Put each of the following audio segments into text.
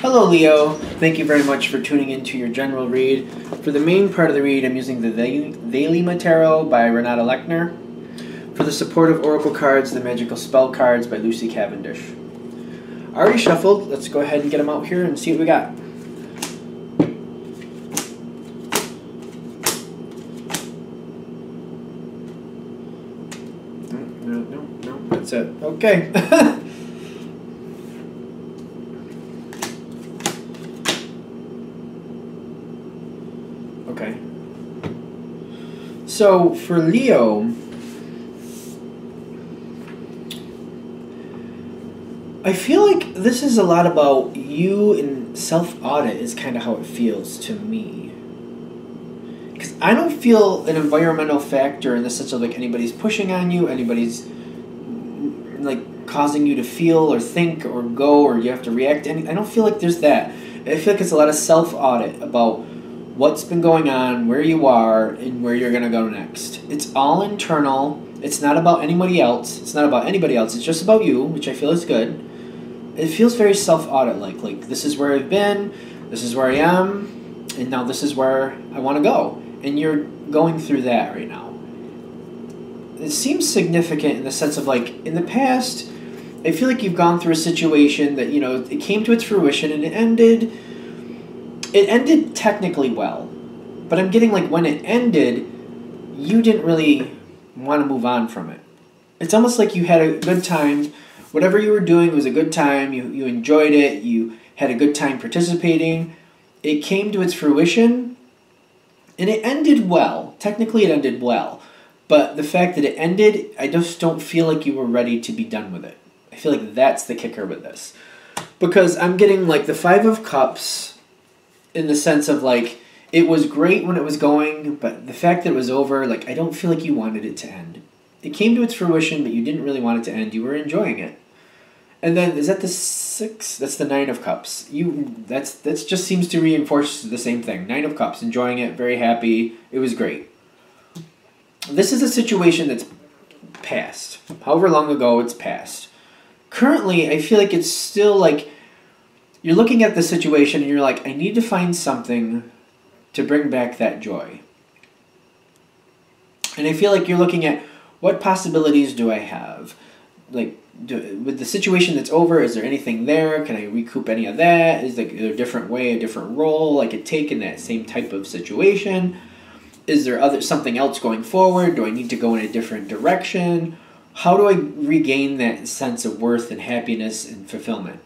Hello Leo, thank you very much for tuning into your general read. For the main part of the read, I'm using the Vailima Tarot by Renata Lechner. For the supportive oracle cards, the magical spell cards by Lucy Cavendish. Already shuffled, let's go ahead and get them out here and see what we got. No, that's it. Okay. Okay. So for Leo, I feel like this is a lot about you, and self-audit is kind of how it feels to me. Because I don't feel an environmental factor in the sense of like anybody's pushing on you, anybody's like causing you to feel or think or go or you have to react to anything. I don't feel like there's that. I feel like it's a lot of self-audit about what's been going on, where you are, and where you're going to go next. It's all internal. It's not about anybody else. It's not about anybody else. It's just about you, which I feel is good. It feels very self-audit-like. Like, this is where I've been, this is where I am, and now this is where I want to go. And you're going through that right now. It seems significant in the sense of, like, in the past, I feel like you've gone through a situation that, you know, it came to its fruition and it ended technically well, but I'm getting like when it ended, you didn't really want to move on from it. It's almost like you had a good time. Whatever you were doing was a good time. You enjoyed it. You had a good time participating. It came to its fruition, and it ended well. Technically, it ended well. But the fact that it ended, I just don't feel like you were ready to be done with it. I feel like that's the kicker with this. Because I'm getting like the Five of Cups, in the sense of like it was great when it was going, but the fact that it was over, like I don't feel like you wanted it to end. It came to its fruition, but you didn't really want it to end. You were enjoying it. And then is that the 6? That's the Nine of Cups. That's just seems to reinforce the same thing. Nine of Cups, enjoying it, very happy. It was great. This is a situation that's past. However long ago it's past. Currently, I feel like it's still like you're looking at the situation and you're like, I need to find something to bring back that joy. And I feel like you're looking at what possibilities do I have? Like, with the situation that's over, is there anything there? Can I recoup any of that? Is there a different way, a different role I could take in that same type of situation? Is there something else going forward? Do I need to go in a different direction? How do I regain that sense of worth and happiness and fulfillment?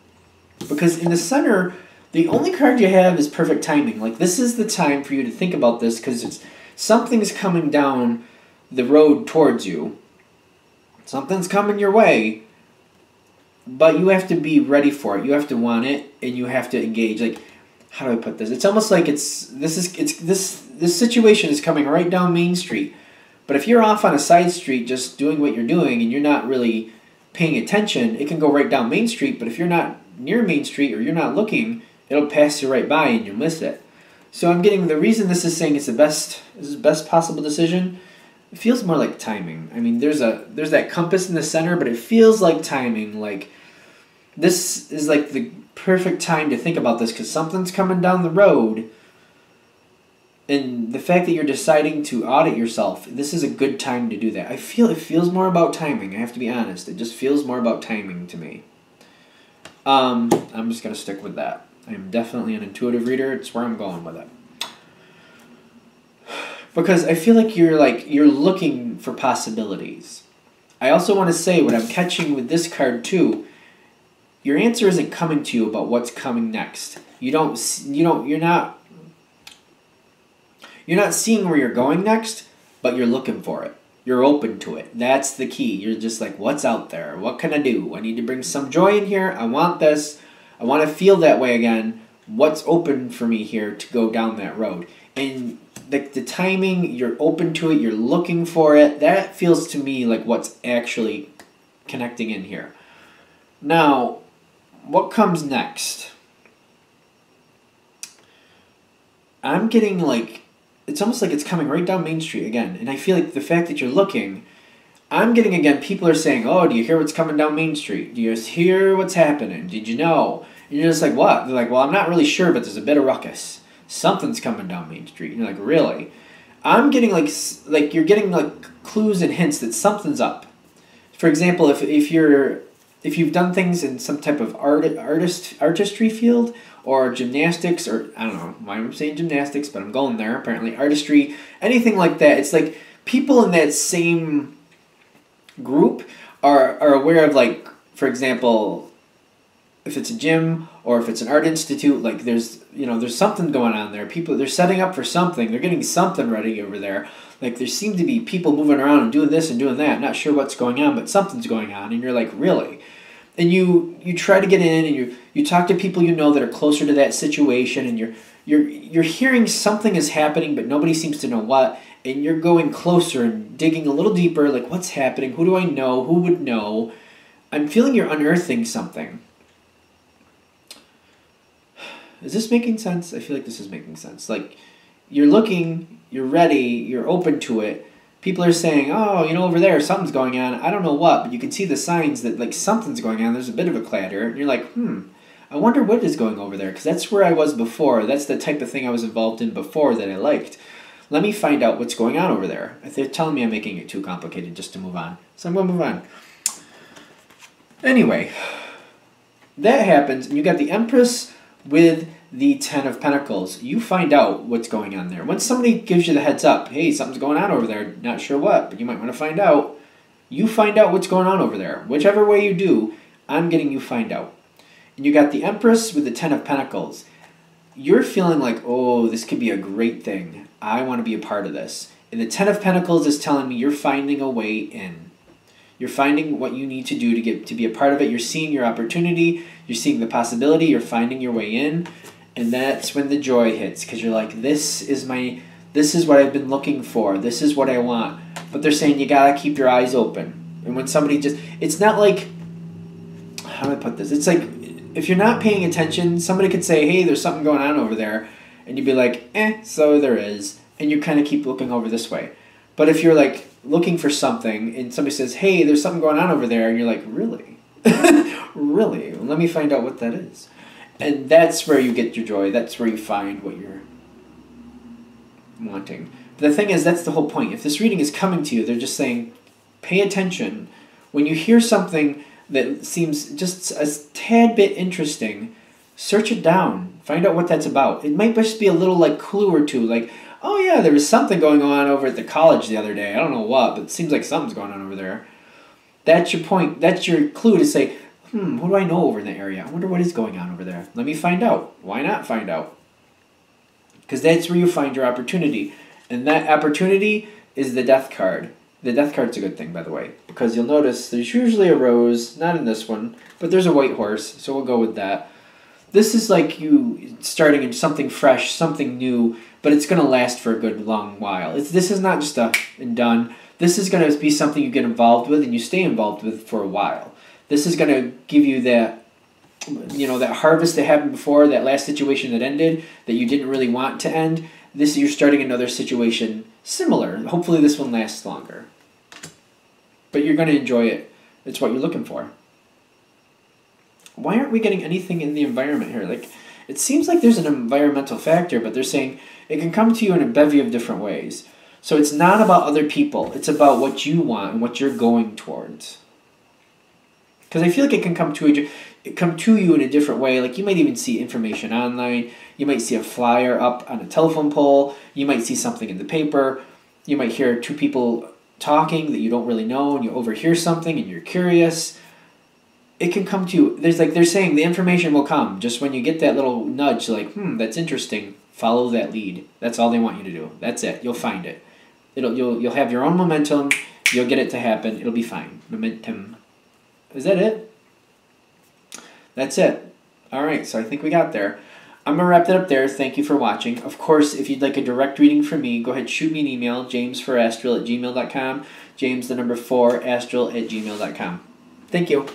Because in the center, the only card you have is perfect timing. Like, this is the time for you to think about this because something's coming down the road towards you. Something's coming your way, but you have to be ready for it. You have to want it, and you have to engage. Like, how do I put this? It's almost like this situation is coming right down Main Street. But if you're off on a side street just doing what you're doing and you're not really paying attention, it can go right down Main Street. But if you're not near Main Street or you're not looking, it'll pass you right by and you'll miss it. So I'm getting the reason this is saying it's the best possible decision. It feels more like timing. I mean, there's that compass in the center, but it feels like timing. Like this is like the perfect time to think about this because something's coming down the road. And the fact that you're deciding to audit yourself, this is a good time to do that. I feel it feels more about timing. I have to be honest. It just feels more about timing to me. I'm just going to stick with that. I am definitely an intuitive reader. It's where I'm going with it. Because I feel like you're looking for possibilities. I also want to say what I'm catching with this card too. Your answer isn't coming to you about what's coming next. You're not seeing where you're going next, but you're looking for it. You're open to it. That's the key. You're just like, what's out there? What can I do? I need to bring some joy in here. I want this. I want to feel that way again. What's open for me here to go down that road? And the timing, you're open to it. You're looking for it. That feels to me like what's actually connecting in here. Now, what comes next? I'm getting like, it's almost like it's coming right down Main Street again. And I feel like the fact that you're looking, I'm getting again, people are saying, oh, do you hear what's coming down Main Street? Do you hear what's happening? Did you know? And you're just like, what? They're like, well, I'm not really sure, but there's a bit of ruckus. Something's coming down Main Street. And you're like, really? I'm getting like you're getting like clues and hints that something's up. For example, if you've done things in some type of artistry field or gymnastics, or I don't know why I'm saying gymnastics, but I'm going there. Apparently, artistry, anything like that. It's like people in that same group are aware of, like, for example, if it's a gym or if it's an art institute, like there's something going on there. People, they're setting up for something. They're getting something ready over there. Like there seem to be people moving around and doing this and doing that. Not sure what's going on, but something's going on. And you're like, really? And you try to get in and you talk to people you know that are closer to that situation, and you're hearing something is happening, but nobody seems to know what. And you're going closer and digging a little deeper, like what's happening? Who do I know? Who would know? I'm feeling you're unearthing something. Is this making sense? I feel like this is making sense. Like, you're looking, you're ready, you're open to it. People are saying, oh, over there, something's going on. I don't know what, but you can see the signs that, like, something's going on. There's a bit of a clatter. And you're like, I wonder what is going over there, because that's where I was before. That's the type of thing I was involved in before that I liked. Let me find out what's going on over there. If they're telling me I'm making it too complicated just to move on. So I'm going to move on. Anyway, that happens, and you got the Empress with the Ten of Pentacles. You find out what's going on there. Once somebody gives you the heads up, hey, something's going on over there, not sure what, but you might want to find out. You find out what's going on over there. Whichever way you do, I'm getting you find out. And you got the Empress with the Ten of Pentacles. You're feeling like, oh, this could be a great thing. I want to be a part of this. And the Ten of Pentacles is telling me you're finding a way in. You're finding what you need to do to be a part of it. You're seeing your opportunity. You're seeing the possibility. You're finding your way in. And that's when the joy hits, because you're like, this is what I've been looking for. This is what I want. But they're saying you got to keep your eyes open. And when somebody it's not like, how do I put this? It's like, if you're not paying attention, somebody could say, hey, there's something going on over there. And you'd be like, so there is. And you kind of keep looking over this way. But if you're like looking for something and somebody says, hey, there's something going on over there. And you're like, really? Really? Well, let me find out what that is. And that's where you get your joy. That's where you find what you're wanting. But the thing is, that's the whole point. If this reading is coming to you, they're just saying, pay attention. When you hear something that seems just a tad bit interesting, search it down. Find out what that's about. It might just be a little like clue or two. Like, oh yeah, there was something going on over at the college the other day. I don't know what, but it seems like something's going on over there. That's your point. That's your clue to say, what do I know over in the area? I wonder what is going on over there. Let me find out. Why not find out? Because that's where you find your opportunity. And that opportunity is the Death card. The Death card's a good thing, by the way. Because you'll notice there's usually a rose. Not in this one. But there's a white horse. So we'll go with that. This is like you starting in something fresh, something new. But it's going to last for a good long while. This is not just a and done. This is going to be something you get involved with and you stay involved with for a while. This is going to give you that, that harvest that happened before, that last situation that ended, that you didn't really want to end. You're starting another situation similar. Hopefully this one lasts longer. But you're going to enjoy it. It's what you're looking for. Why aren't we getting anything in the environment here? Like, it seems like there's an environmental factor, but they're saying it can come to you in a bevy of different ways. So it's not about other people. It's about what you want and what you're going towards. Because I feel like it can come to you in a different way. Like, you might even see information online. You might see a flyer up on a telephone pole. You might see something in the paper. You might hear two people talking that you don't really know, and you overhear something and you're curious. It can come to you. They're saying the information will come just when you get that little nudge, like, that's interesting. Follow that lead. That's all they want you to do. That's it. You'll find it. You'll have your own momentum. You'll get it to happen. It'll be fine. Momentum. Is that it? That's it. All right, so I think we got there. I'm going to wrap that up there. Thank you for watching. Of course, if you'd like a direct reading from me, go ahead, shoot me an email, jamesforastral@gmail.com, james4astral@gmail.com. Thank you.